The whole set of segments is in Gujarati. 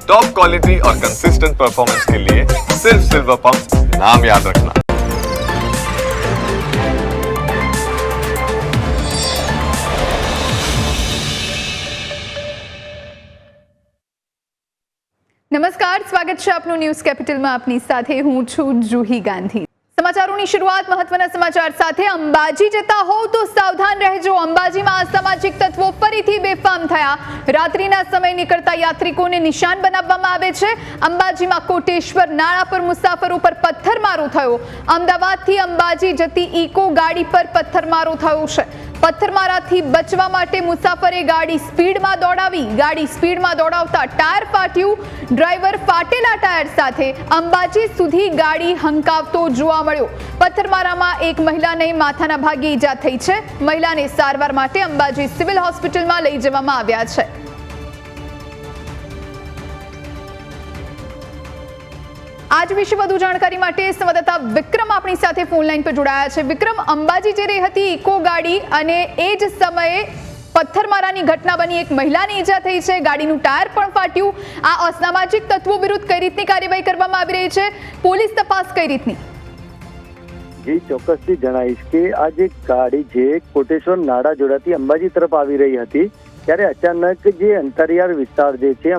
टॉप क्वालिटी और कंसिस्टेंट परफॉर्मेंस के लिए सिर्फ सिल्वर पंप नाम याद रखना। નમસ્કાર, સ્વાગત છે આપનું ન્યૂઝ કેપિટલમાં. આપની સાથે હું છું જુહી ગાંધી. સમાચારોની શરૂઆત મહત્વના સમાચાર સાથે. અંબાજી જતા હોવ તો સાવધાન રહેજો. અંબાજીમાં અસામાજિક તત્વો ફરીથી બેફામ થયા. રાત્રિના સમયે નીકળતા યાત્રિકોને નિશાન બનાવવામાં આવે છે. અંબાજીમાં કોટેશ્વર નાળા પર મુસાફરો પર પથ્થરમારો થયો. અમદાવાદથી અંબાજી જતી ઇકો ગાડી પર પથ્થરમારો થયો છે. પથ્થરમારાથી બચવા માટે મુસાફરે ગાડી સ્પીડમાં દોડાવી. ગાડી સ્પીડમાં દોડાવતા ટાયર ફાટ્યું. ડ્રાઈવર ફાટેલા ટાયર સાથે અંબાજી સુધી ગાડી હંકાવતો જોવા મળ્યો. પથ્થરમારામાં એક મહિલાને માથાના ભાગે ઈજા થઈ છે. મહિલાને સારવાર માટે અંબાજી સિવિલ હોસ્પિટલમાં લઈ જવામાં આવ્યા છે. આજ વિશે વધુ જાણકારી માટે સંવાદદાતા વિક્રમ આપણી સાથે ફોન લાઈન પર જોડાયા છે. વિક્રમ, અંબાજી જઈ રહી હતી ઇકો ગાડી અને એ જ સમયે પથ્થરમારાની ઘટના બની. એક મહિલાને ઈજા થઈ છે. ગાડીનું ટાયર પણ ફાટ્યું. આ અસામાજિક તત્વો વિરુદ્ધ કઈ રીતની કાર્યવાહી કરવામાં આવી રહી છે? પોલીસ તપાસ કઈ રીતની? જી, ચોક્કસથી જણાવીશ કે આ જે ગાડી છે કોટેશ્વર નાડા જોડાથી અંબાજી તરફ આવી રહી હતી ત્યારે અચાનક જે અંતરિયાળ વિસ્તાર જે છે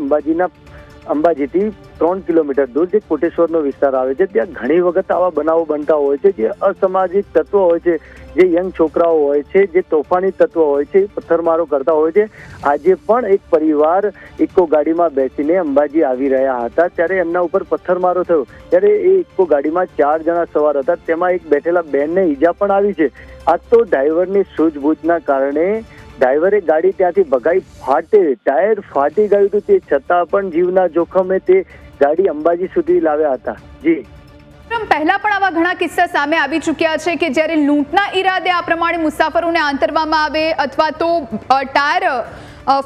અંબાજીથી 3 કિલોમીટર દૂર જે કોટેશ્વરનો વિસ્તાર આવે છે ત્યાં ઘણી વખત આવા બનાવો બનતા હોય છે. જે અસામાજિક તત્વો હોય છે, જે યંગ છોકરાઓ હોય છે, જે તોફાની તત્વો હોય છે, પથ્થરમારો કરતા હોય છે. આજે પણ એક પરિવાર ઇકો ગાડીમાં બેસીને અંબાજી આવી રહ્યા હતા ત્યારે એમના ઉપર પથ્થરમારો થયો. ત્યારે એ ઇકો ગાડીમાં 4 જણા સવાર હતા. તેમાં એક બેઠેલા બેનને ઈજા પણ આવી છે. આ તો ડ્રાઈવરની સૂઝબૂછના કારણે ડ્રાઈવરે ગાડી ત્યાંથી ભગાઈ ટાયર ફાટી ગયું હતું. તે છતાં પણ જીવના જોખમે તે ગાડી અંબાજી સુધી લાવ્યા હતા. જી, પહેલા પણ આવા ઘણા કિસ્સા સામે આવી ચૂક્યા છે કે જ્યારે લૂંટના ઈરાદે આ પ્રમાણે મુસાફરોને આંતરવામાં આવે અથવા તો ટાયર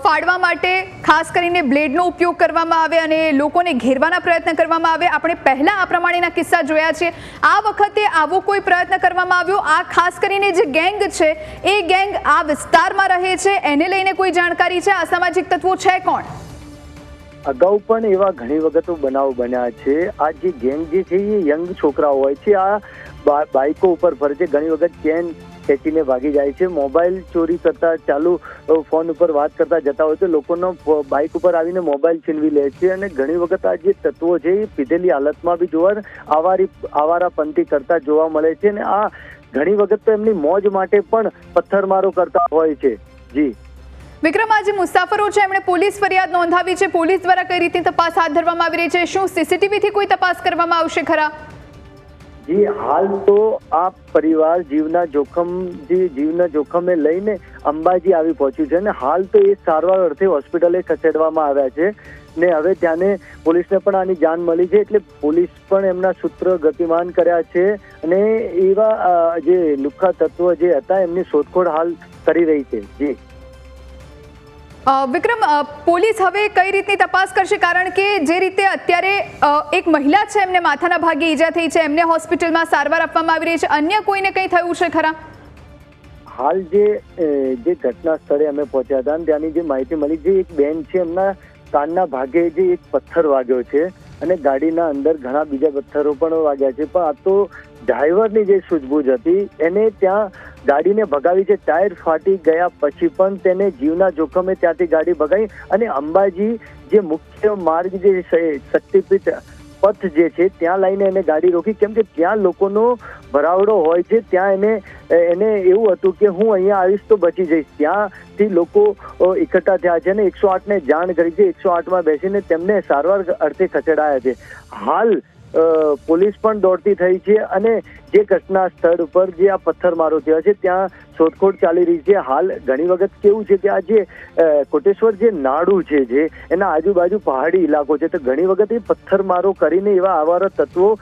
ફાડવા માટે ખાસ કરીને બ્લેડનો ઉપયોગ કરવામાં આવે અને લોકોને ઘેરવાના પ્રયત્ન કરવામાં આવે. આપણે પહેલા આ પ્રમાણેના કિસ્સા જોયા છે. આ વખતે આવો કોઈ પ્રયત્ન કરવામાં આવ્યો? આ ખાસ કરીને જે ગેંગ છે એ ગેંગ આ વિસ્તારમાં રહે છે, એને લઈને કોઈ જાણકારી છે? અસામાજિક તત્વો છે કોણ? અગાઉ પણ એવા ઘણી વખતો બનાવ બન્યા છે. આ જે ગેંગ જે છે એ યંગ છોકરાઓ હોય છે. આ બાઇકો ઉપર ફરે છે. ઘણી વખત ચેન ખેંચીને ભાગી જાય છે. મોબાઈલ ચોરી કરતા ચાલુ ફોન ઉપર વાત કરતા જતા હોય તો લોકોનો બાઇક ઉપર આવીને મોબાઈલ છીનવી લે છે. અને ઘણી વખત આ જે તત્વો છે એ પીધેલી હાલતમાં બી આવારાપંથી કરતા જોવા મળે છે. અને આ ઘણી વખત તો એમની મોજ માટે પણ પથ્થરમારો કરતા હોય છે. જી વિક્રમ, આજે મુસાફરો છે એમણે પોલીસ ફરિયાદ નોંધાવી છે. પોલીસ દ્વારા કઈ રીતની તપાસ હાથ ધરવામાં આવી રહી છે? શું સીસીટીવીથી કોઈ તપાસ કરવામાં આવશે ખરા? જી, હાલ તો આ પરિવાર જીવના જોખમે લઈને અંબાજી આવી પહોંચ્યું છે અને હાલ તો એ સારવાર અર્થે હોસ્પિટલે ખસેડવામાં આવ્યા છે. ને હવે ત્યાંને પોલીસને પણ આની જાણ મળી છે એટલે પોલીસ પણ એમના સૂત્ર ગતિમાન કર્યા છે અને એવા જે લુખ્ખા તત્વો જે હતા એમની શોધખોળ હાલ કરી રહી છે. જી વિક્રમ, પોલીસ હવે કઈ રીતની તપાસ કરશે? કારણ કે જે રીતે અત્યારે એક મહિલા છે એમને માથાના ભાગે ઈજા થઈ છે, એમને હોસ્પિટલમાં સારવાર આપવામાં આવી રહી છે. અન્ય કોઈને કંઈ થયું છે ખરા? હાલ જે ઘટના સ્થળે અમે પહોંચ્યા હતા ત્યાંની જે માહિતી મળી છે, એક બેન છે એમના કાનના ભાગે જે એક પથ્થર વાગ્યો છે અને ગાડીના અંદર ઘણા બીજા પથ્થરો પણ વાગ્યા છે. પણ આ તો ડ્રાઈવરની જે સૂઝબૂછ હતી એને ત્યાં ગાડીને ભગાવી છે. ટાયર ફાટી ગયા પછી પણ તેને જીવના જોખમે ત્યાંથી ગાડી ભગાવી અને અંબાજી જે મુખ્ય માર્ગ જે શક્તિપીઠ પથ જે છે ત્યાં લઈને એને ગાડી રોકી. કેમ કે ત્યાં લોકોનો ભરાવડો હોય છે. ત્યાં એને એવું હતું કે હું અહીંયા આવીશ તો બચી જઈશ. ત્યાંથી લોકો એકઠા થયા છે અને 108ને જાણ કરી છે. 108માં બેસીને તેમને સારવાર અર્થે ખસેડાયા છે. હાલ પોલીસ પણ દોડતી થઈ છે અને જે ઘટના સ્થળ ઉપર જે આ પથ્થરમારો થયા છે ત્યાં શોધખોળ ચાલી રહી છે. હાલ ઘણી વખત કેવું છે કે આ જે કોટેશ્વર જે નાડું છે જે એના આજુબાજુ પહાડી ઇલાકો છે તો ઘણી વખત એ પથ્થરમારો કરીને એવા આવારા તત્વો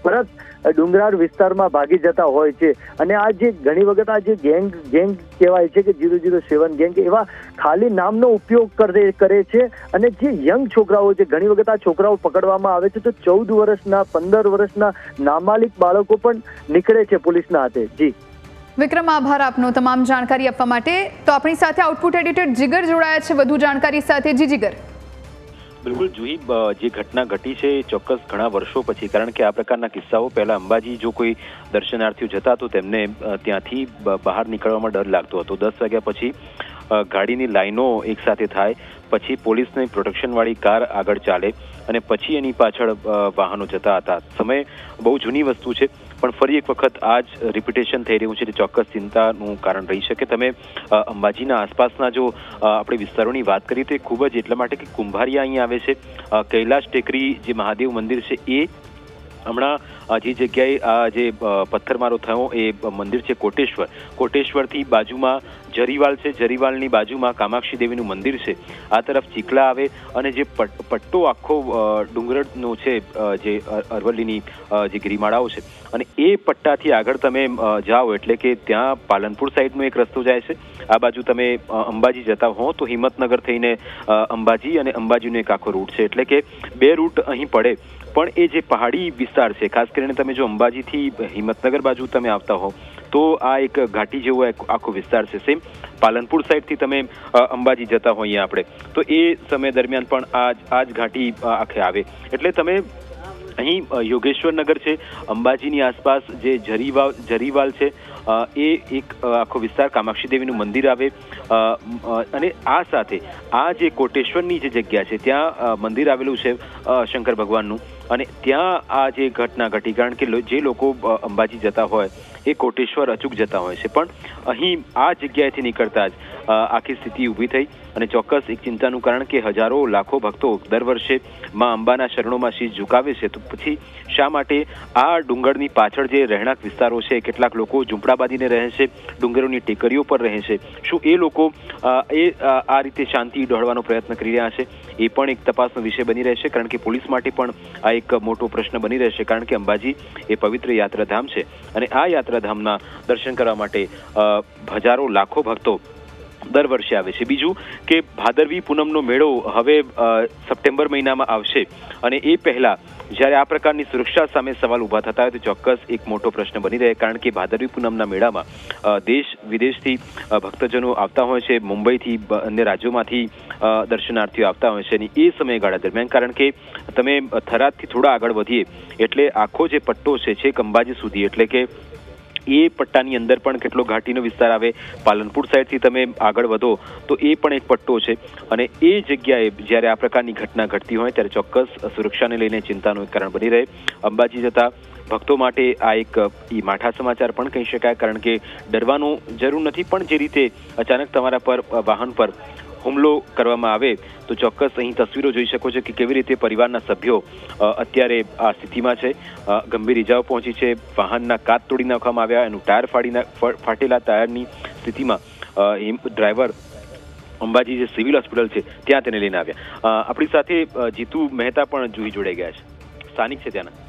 પરત ડુંગરાળ વિસ્તારમાં ભાગી જતા હોય છે. અને આ જે ઘણી વખત આ જે ગેંગ કહેવાય છે કે 007 ગેંગ એવા ખાલી નામનો ઉપયોગ કરે છે. અને જે યંગ છોકરાઓ છે ઘણી વખત આ છોકરાઓ પકડવામાં આવે છે તો 14 વર્ષના 15 વર્ષના નાબાલિગ બાળકો પણ નીકળે છે પોલીસના હાથે. જી વિક્રમ, આભાર આપનો તમામ જાણકારી આપવા માટે. તો આપણી સાથે આઉટપુટ એડિટર જીગર જોડાયા છે વધુ જાણકારી સાથે. જી જીગર. બિલકુલ જુહી, જે ઘટના ઘટી છે ચોક્કસ ઘણા વર્ષો પછી, કારણ કે આ પ્રકારના કિસ્સાઓ પહેલા અંબાજી જો કોઈ દર્શનાર્થીઓ જતા તો તેમને ત્યાંથી બહાર નીકળવામાં ડર લાગતો હતો. 10 વાગ્યા પછી ગાડીની લાઈનો એકસાથે થાય, પછી પોલીસની પ્રોટેક્શનવાળી કાર આગળ ચાલે અને પછી એની પાછળ વાહનો જતા હતા. સમય બહુ જૂની વસ્તુ છે, પણ ફરી એક વખત આ જ રિપીટેશન થઈ રહ્યું છે તે ચોક્કસ ચિંતાનું કારણ રહી શકે. તમે અંબાજીના આસપાસના જો આપણે વિસ્તારોની વાત કરીએ તો એ ખૂબ જ એટલા માટે કે કુંભારિયા અહીં આવે છે. કૈલાશ ટેકરી જે મહાદેવ મંદિર છે એ હમણાં જે જગ્યાએ આ જે પથ્થરમારો થયો એ મંદિર છે કોટેશ્વરથી બાજુમાં જરીવાલ છે, જરીવાલની બાજુમાં કામાક્ષી દેવીનું મંદિર છે. આ તરફ ચીખલા આવે અને જે પટ્ટો આખો ડુંગરનો છે જે અરવલ્લીની જે ગિરિમાળાઓ છે અને એ પટ્ટાથી આગળ તમે જાઓ એટલે કે ત્યાં પાલનપુર સાઈડનો એક રસ્તો જાય છે. આ બાજુ તમે અંબાજી જતા હો તો હિંમતનગર થઈને અંબાજી અને અંબાજીનો એક આખો રૂટ છે, એટલે કે 2 રૂટ અહીં પડે. પણ એ જે પહાડી વિસ્તાર છે, ખાસ કરીને તમે જો અંબાજીથી હિંમતનગર બાજુ તમે આવતા હો તો આ એક ઘાટી જેવો આખો વિસ્તાર છે. સેમ પાલનપુર સાઈડથી તમે અંબાજી જતા હોઈએ આપણે તો એ સમય દરમિયાન પણ આ જ ઘાટી આખે આવે. એટલે તમે અહીં યોગેશ્વરનગર છે, અંબાજીની આસપાસ જે જરીવાલ છે એ એક આખો વિસ્તાર, કામાક્ષી દેવીનું મંદિર આવે અને આ સાથે આ જે કોટેશ્વરની જે જગ્યા છે ત્યાં મંદિર આવેલું છે શંકર ભગવાનનું અને ત્યાં આ જે ઘટના ઘટી. કારણ કે જે લોકો અંબાજી જતા હોય એ કોટેશ્વર અચૂક જતા હોય છે, પણ અહીં આ જગ્યાએથી નીકળતા જ આખી સ્થિતિ ઊભી થઈ અને ચોક્કસ એક ચિંતાનું કારણ કે હજારો લાખો ભક્તો દર વર્ષે માં અંબાના શરણોમાં શીશ ઝુકાવે છે. તો પછી શા માટે આ ડુંગરની પાછળ જે રહેણાંક વિસ્તારો છે, કેટલાક લોકો ઝૂંપડા બાંધીને રહે છે, ડુંગરોની ટેકરીઓ પર રહે છે, શું એ લોકો આ રીતે શાંતિ દોહળવાનો પ્રયત્ન કરી રહ્યા છે? એ પણ એક તપાસનો વિષય બની રહેશે, કારણ કે પોલીસ માટે પણ આ એક મોટો પ્રશ્ન બની રહેશે. કારણ કે અંબાજી એ પવિત્ર યાત્રાધામ છે અને આ યાત્રાધામના દર્શન કરવા માટે હજારો લાખો ભક્તો દર વર્ષે આવે છે. બીજું કે ભાદરવી પૂનમનો મેળો હવે સપ્ટેમ્બર મહિનામાં આવશે અને એ પહેલા જ્યારે આ પ્રકારની સુરક્ષા સામે સવાલ ઊભા થતા હોય તો ચોક્કસ એક મોટો પ્રશ્ન બની રહે. કારણ કે ભાદરવી પૂનમના મેળામાં દેશ વિદેશથી ભક્તજનો આવતા હોય છે, મુંબઈથી અન્ય રાજ્યોમાંથી દર્શનાર્થીઓ આવતા હોય છે અને એ સમયગાળા દરમિયાન, કારણ કે તમે થરાદથી થોડા આગળ વધીએ એટલે આખો જે પટ્ટો છે છેક અંબાજી સુધી, એટલે કે એ પટ્ટાની અંદર પણ કેટલો ઘાટીનો વિસ્તાર આવે. પાલનપુર સાઈડથી તમે આગળ વધો તો એ પણ એક પટ્ટો છે અને એ જગ્યાએ જ્યારે આ પ્રકારની ઘટના ઘટતી હોય ત્યારે ચોક્કસ સુરક્ષાને લઈને ચિંતાનું એક કારણ બની રહે. અંબાજી જતા ભક્તો માટે આ એક માઠા સમાચાર પણ કહી શકાય, કારણ કે ડરવાનું જરૂર નથી, પણ જે રીતે અચાનક તમારા પર વાહન પર હુમલો કરવામાં આવે તો ચોક્કસ અહીં તસવીરો જોઈ શકો છો કે કેવી રીતે પરિવારના સભ્યો અત્યારે આ સ્થિતિમાં છે. ગંભીર ઇજાઓ પહોંચી છે, વાહનના કાચ તોડી નાખવામાં આવ્યા, એનું ટાયર ફાટેલા ટાયરની સ્થિતિમાં ડ્રાઈવર અંબાજી જે સિવિલ હોસ્પિટલ છે ત્યાં તેને લઈને આવ્યા. આપણી સાથે જીતુ મહેતા પણ જોડાઈ ગયા છે, સ્થાનિક છે ત્યાંના.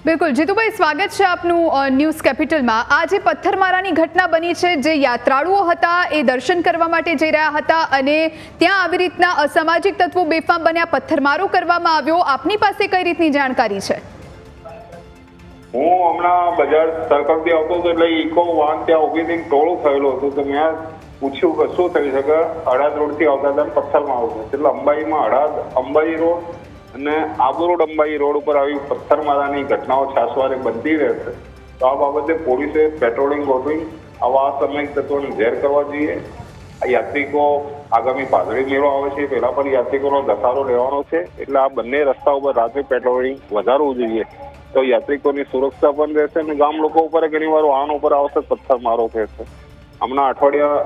બિલકુલ જીતુભાઈ, સ્વાગત છે આપનું ન્યૂઝ કેપિટલમાં. આ જે પથ્થરમારાની ઘટના બની છે, જે યાત્રાળુઓ હતા એ દર્શન કરવા માટે જઈ રહ્યા હતા અને ત્યાં આવી રીતના અસામાજિક તત્વો બેફામ બન્યા, પથ્થરમારો કરવામાં આવ્યો, આપની પાસે કઈ રીતની જાણકારી છે? હું હમણાં બજાર સર્કલથી આવતો હતો એટલે ઇકો વાહન ત્યાં ઉભી થઈને ટોળું થયેલું હતું તો મેં પૂછ્યું કે શું થઈ શકે. હળાદ રોડથી આવતા હતા પથ્થરમાં આવતા, એટલે અંબાજીમાં હળાદ અંબાજી રોડ અને આબુ રોડ અંબાજી રોડ ઉપર આવી પથ્થરમારાની ઘટનાઓ છાસવારે બનતી રહેશે. તો આ બાબતે પોલીસે પેટ્રોલિંગ ગોઠવી આવા અસામાજિક તત્વોને ઝેર કરવા જોઈએ. આ યાત્રિકો આગામી ભાદરવી મેળો આવે છે, પહેલા પણ યાત્રિકોનો ધસારો રહેવાનો છે, એટલે આ બંને રસ્તા ઉપર રાત્રે પેટ્રોલિંગ વધારવું જોઈએ તો યાત્રિકોની સુરક્ષા પણ રહેશે અને ગામ લોકો ઉપર ઘણી વાર વાહન ઉપર આવશે પથ્થરમારો થશે. હમણાં અઠવાડિયા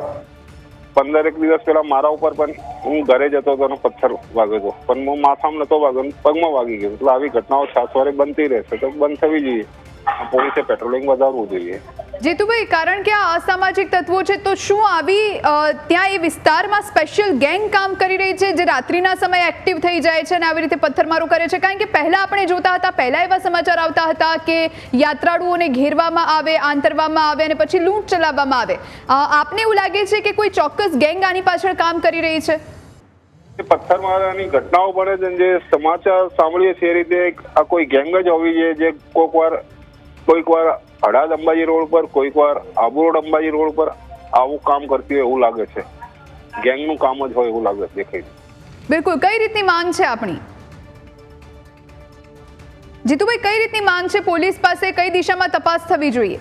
15 દિવસ પહેલા મારા ઉપર પણ હું ઘરે જતો હતો અને પથ્થર વાગ્યો હતો, પણ હું માથામાં નતો વાગ્યો, પગમાં વાગી ગયો. એટલે આવી ઘટનાઓ છાસવારે બનતી રહેશે તો બંધ થવી જોઈએ. પોલીસે પેટ્રોલિંગ વધારવું જોઈએ. જીતુભાઈ, કારણ કે આ અસામાજિક તત્વો છે તો શું આવી ત્યાં એ વિસ્તારમાં સ્પેશિયલ ગેંગ કામ કરી રહી છે જે રાત્રિના સમયે એક્ટિવ થઈ જાય છે અને આવી રીતે પથ્થરમારો કરે છે? કારણ કે પહેલા આપણે જોતા હતા, પહેલા એવા સમાચાર આવતા હતા કે યાત્રાળુઓને ઘેરવામાં આવે, આંતરવામાં આવે અને પછી લૂંટ ચલાવવામાં આવે. આપને એવું લાગે છે કે કોઈ ચોક્કસ ગેંગ આની પાછળ કામ કરી રહી છે? પથ્થરમારાની ઘટનાઓ બને છે જે સમાચાર સાંભળીએ છીએ એ રીતે આ કોઈ ગેંગ જ હોવી જોઈએ જે કોઈક વાર હળાદ અંબાજી રોડ પર, કોઈક વાર આબુ રોડ અંબાજી રોડ પર આવું કામ કરતી હોય એવું લાગે છે. ગેંગનું કામ જ હોય એવું લાગે દેખાય. બિલકુલ, કઈ રીતની માંગ છે આપણી? જીતુભાઈ, કઈ રીતની માંગ છે પોલીસ પાસે? કઈ દિશામાં તપાસ થવી જોઈએ?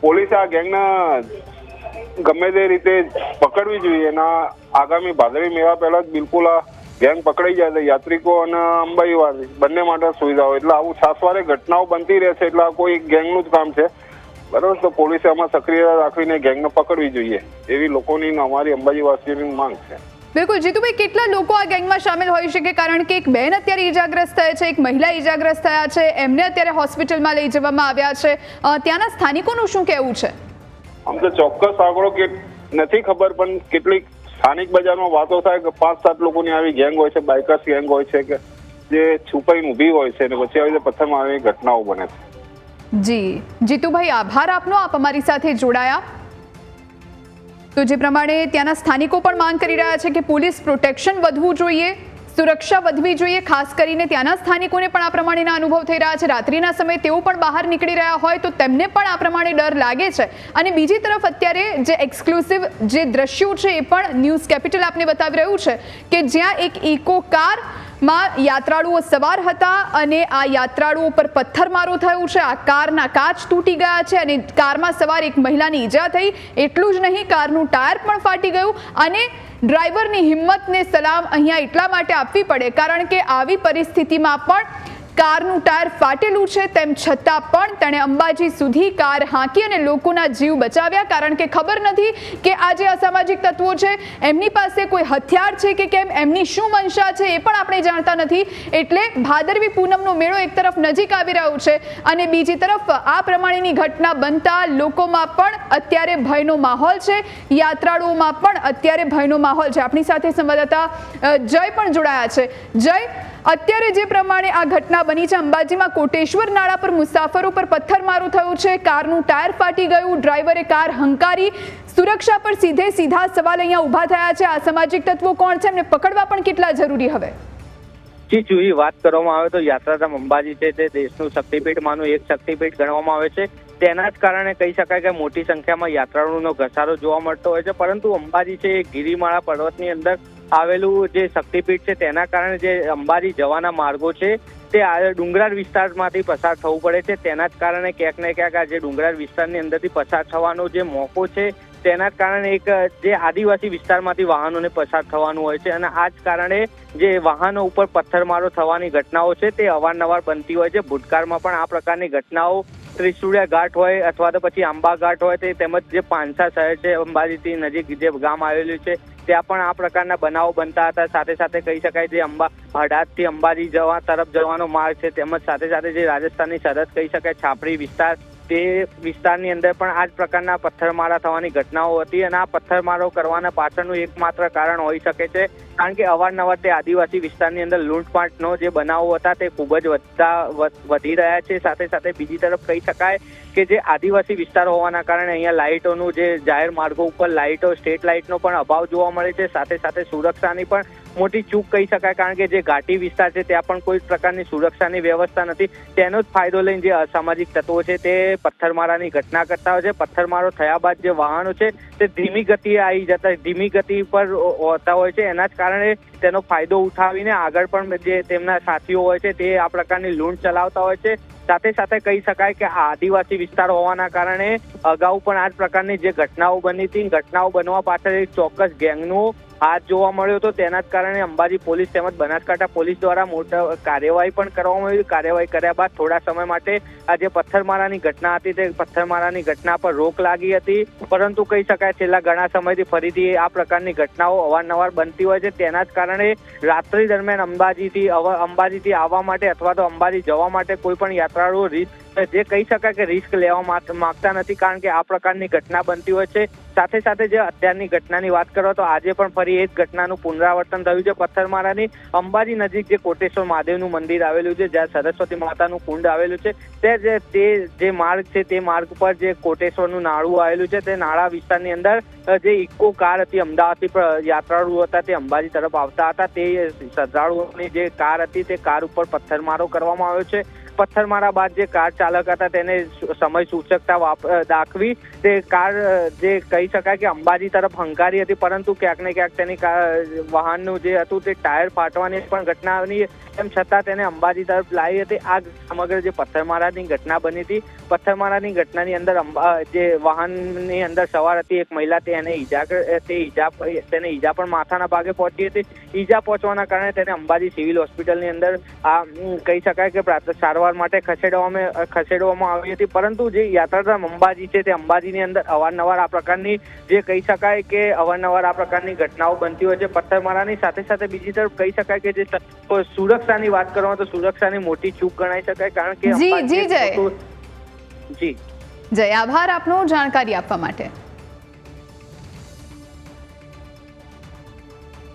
પોલીસે આ ગેંગના ગમે તે રીતે પકડવી જોઈએ અને આગામી ભાદરવી મેળા પહેલા જ બિલકુલ આ ગેંગ પકડાઈ જાય તો યાત્રિકો અને અંબાઈવાસી બંને માટે સુવિધા હોય. એટલે આવું છાસવારે ઘટનાઓ બનતી રહેશે એટલે આ કોઈ ગેંગનું જ કામ છે, બરાબર. તો પોલીસે આમાં સક્રિયતા રાખીને ગેંગને પકડવી જોઈએ એવી લોકોની અમારી અંબાજીવાસીઓની માંગ છે. બિલકુલ જીતુભાઈ, કેટલા લોકો આ ગેંગમાં સામેલ હોઈ શકે? કારણ કે એક બેન અત્યારે ઈજાગ્રસ્ત થયા છે, એક મહિલા ઈજાગ્રસ્ત થયા છે, એમને અત્યારે હોસ્પિટલમાં લઈ જવામાં આવ્યા છે. ત્યાંના સ્થાનિકોનું શું કહેવું છે? આમ તો ચોક્કસ આંકડો કે નથી ખબર, પણ કેટલીક સ્થાનિક બજારમાં વાતો થાય કે 5-7 લોકોની આવી ગેંગ હોય છે, બાઇકર્સ ગેંગ હોય છે કે જે છુપાઈને ઊભી હોય છે અને પછી આવી રીતે પથ્થરમારાની ઘટનાઓ બને છે. જી જીતુભાઈ, આભાર આપનો, આપ અમારી સાથે જોડાયા. તો જે પ્રમાણે ત્યાંના સ્થાનિકો પણ માંગ કરી રહ્યા છે કે પોલીસ પ્રોટેક્શન વધવું જોઈએ, સુરક્ષા વધવી જોઈએ. ખાસ કરીને ત્યાંના સ્થાનિકોને પણ આ પ્રમાણેના અનુભવ થઈ રહ્યા છે. રાત્રિના સમયે તેઓ પણ બહાર નીકળી રહ્યા હોય તો તેમને પણ આ પ્રમાણે ડર લાગે છે. અને બીજી તરફ અત્યારે જે એક્સક્લુસિવ જે દ્રશ્યો છે એ પણ ન્યૂઝ કેપિટલ આપને બતાવી રહ્યું છે કે જ્યાં એક ઇકો કારમાં યાત્રાળુઓ સવાર હતા અને આ યાત્રાળુઓ પર પથ્થરમારો થયો છે. આ કારના કાચ તૂટી ગયા છે અને કારમાં સવાર એક મહિલાની ઈજા થઈ. એટલું જ નહીં, કારનું ટાયર પણ ફાટી ગયું. અને ડ્રાઈવરની હિંમતને સલામ અહીંયા એટલા માટે આપવી પડે કારણ કે આવી પરિસ્થિતિમાં પણ કારનું ટાયર ફાટેલું છે તેમ છતાં પણ તેણે અંબાજી સુધી કાર હાંકી અને લોકોના જીવ બચાવ્યા. કારણ કે ખબર નથી કે આ જે અસામાજિક તત્વો છે એમની પાસે કોઈ હથિયાર છે કે કેમ, એમની શું મંશા છે એ પણ આપણે જાણતા નથી. એટલે ભાદરવી પૂનમનો મેળો એક તરફ નજીક આવી રહ્યો છે અને બીજી તરફ આ પ્રમાણેની ઘટના બનતા લોકોમાં પણ અત્યારે ભયનો માહોલ છે, યાત્રાળુઓમાં પણ અત્યારે ભયનો માહોલ છે. આપણી સાથે સંવાદદાતા જય પણ જોડાયા છે. જય, અત્યારે જે પ્રમાણે આ ઘટના બની છે અંબાજીમાં કોટેશ્વર નાળા પર મુસાફરો પર પથ્થરમારો થયો છે, કારનું ટાયર ફાટી ગયું, ડ્રાઈવરે કાર હંકારી. સુરક્ષા પર સીધા સવાલ અહીંયા ઊભા થયા છે. આ સામાજિક તત્વો કોણ છે, એમને પકડવા પણ કેટલા જરૂરી હવે? જી વાત કરવામાં આવે તો યાત્રાધામ અંબાજી છે તે દેશનું શક્તિપીઠમાંનું એક શક્તિપીઠ ગણવામાં આવે છે. તેના જ કારણે કહી શકાય કે મોટી સંખ્યામાં યાત્રાળુઓનો ઘસારો જોવા મળતો હોય છે. પરંતુ અંબાજી છે એ ગિરિમાળા પર્વતની અંદર આવેલું જે શક્તિપીઠ છે તેના કારણે જે અંબાજી જવાના માર્ગો છે તે ડુંગરાળ વિસ્તારમાંથી પસાર થવું પડે છે. તેના જ કારણે ક્યાંક ને ક્યાંક આ જે ડુંગરાળ વિસ્તારની અંદરથી પસાર થવાનો જે મોકો છે તેના જ કારણે એક જે આદિવાસી વિસ્તારમાંથી વાહનોને પસાર થવાનું હોય છે અને આ જ કારણે જે વાહનો ઉપર પથ્થરમારો થવાની ઘટનાઓ છે તે અવારનવાર બનતી હોય છે. ભૂતકાળમાં પણ આ પ્રકારની ઘટનાઓ ત્રિશુળિયા ઘાટ હોય અથવા તો પછી આંબા ઘાટ હોય તે તેમજ જે પાંસા શહેર છે અંબાજીથી નજીક જે ગામ આવેલું છે ત્યાં પણ આ પ્રકારના બનાવો બનતા હતા. સાથે સાથે કહી શકાય જે હડાદથી અંબાજી જવા તરફ જવાનો માર્ગ છે તેમજ સાથે સાથે જે રાજસ્થાનની સરહદ કહી શકાય છાપરી વિસ્તાર, તે વિસ્તારની અંદર પણ આ જ પ્રકારના પથ્થરમારા થવાની ઘટનાઓ હતી. અને આ પથ્થરમારો કરવાના પાછળનું એકમાત્ર કારણ હોઈ શકે છે કારણ કે અવારનવાર તે આદિવાસી વિસ્તારની અંદર લૂંટફાટનો જે બનાવો હતા તે ખૂબ જ વધી રહ્યા છે. સાથે સાથે બીજી તરફ કહી શકાય કે જે આદિવાસી વિસ્તાર હોવાના કારણે અહીંયા લાઇટોનું જે જાહેર માર્ગો ઉપર લાઇટો, સ્ટ્રીટ લાઇટનો પણ અભાવ જોવા મળે છે. સાથે સાથે સુરક્ષાની પણ મોટી ચૂક કહી શકાય કારણ કે જે ઘાટી વિસ્તાર છે ત્યાં પણ કોઈ પ્રકારની સુરક્ષાની વ્યવસ્થા નથી. તેનો જ ફાયદો લઈને જે અસામાજિક તત્વો છે તે પથ્થરમારાની ઘટના કરતા હોય છે. પથ્થરમારો થયા બાદ જે વાહનો છે તે ધીમી ગતિએ આવી જતા ધીમી ગતિ પર હોતા હોય છે. એના જ કારણે તેનો ફાયદો ઉઠાવીને આગળ પણ જે તેમના સાથીઓ હોય છે તે આ પ્રકારની લૂંટ ચલાવતા હોય છે. સાથે સાથે કહી શકાય કે આદિવાસી વિસ્તાર હોવાના કારણે અગાઉ પણ આ જ પ્રકારની જે ઘટનાઓ બની હતી, ઘટનાઓ બનવા પાછળ એક ચોક્કસ ગેંગનો હાથ જોવા મળ્યો હતો. તેના જ કારણે અંબાજી પોલીસ તેમજ બનાસકાંઠા પોલીસ દ્વારા મોટા કાર્યવાહી પણ કરવામાં આવી. કાર્યવાહી કર્યા બાદ થોડા સમય માટે આ જે પથ્થરમારાની ઘટના હતી તે પથ્થરમારાની ઘટના પર રોક લાગી હતી. પરંતુ કહી શકાય છેલ્લા ઘણા સમયથી ફરીથી આ પ્રકારની ઘટનાઓ અવારનવાર બનતી હોય છે. તેના જ કારણે રાત્રિ દરમિયાન અંબાજીથી આવવા માટે અથવા તો અંબાજી જવા માટે કોઈ પણ યાત્રાળુઓ જે કહી શકાય કે રિસ્ક લેવા માંગતા નથી કારણ કે આ પ્રકારની ઘટના બનતી હોય છે. સાથે સાથે જે અત્યારની ઘટનાની વાત કરો તો આજે પણ ફરી એ જ ઘટનાનું પુનરાવર્તન થયું છે પથ્થરમારાની. અંબાજી નજીક જે કોટેશ્વર મહાદેવનું મંદિર આવેલું છે, જ્યાં સરસ્વતી માતાનું કુંડ આવેલું છે, તે જે માર્ગ છે તે માર્ગ પર જે કોટેશ્વરનું નાળું આવેલું છે તે નાળા વિસ્તારની અંદર જે ઇકો કાર હતી અમદાવાદથી યાત્રાળુઓ હતા તે અંબાજી તરફ આવતા હતા તે શ્રદ્ધાળુઓની જે કાર હતી તે કાર ઉપર પથ્થરમારો કરવામાં આવ્યો છે. પથ્થરમારા બાદ જે કાર ચાલક હતા તેને સમય સૂચકતા દાખવી તે કાર જે કહી શકાય કે અંબાજી તરફ હંકારી હતી, પરંતુ ક્યાંક ને ક્યાંક તેની વાહનનું જે હતું તે ટાયર ફાટવાની પણ ઘટનાની તેમ છતાં તેને અંબાજી તરફ લાવી હતી. આ સમગ્ર જે પથ્થરમારાની ઘટના બની હતી, પથ્થરમારાની ઘટનાની અંદર જે વાહનની અંદર સવાર હતી એક મહિલા તેને ઈજા પણ માથાના ભાગે પહોંચી હતી. ઈજા પહોંચવાના કારણે તેને અંબાજી સિવિલ હોસ્પિટલની અંદર કહી શકાય કે સારવાર માટે ખસેડવામાં આવી હતી. પરંતુ જે યાત્રાધામ અંબાજી છે તે અંબાજીની અંદર અવારનવાર આ પ્રકારની જે કહી શકાય કે અવારનવાર આ પ્રકારની ઘટનાઓ બનતી હોય છે પથ્થરમારાની. સાથે સાથે બીજી તરફ કહી શકાય કે જે સુરક્ષાની વાત કરવામાં તો સુરક્ષાની મોટી ચૂક ગણાઈ શકાય, કારણ કે જી જય આભાર આપનો જાણકારી આપવા માટે.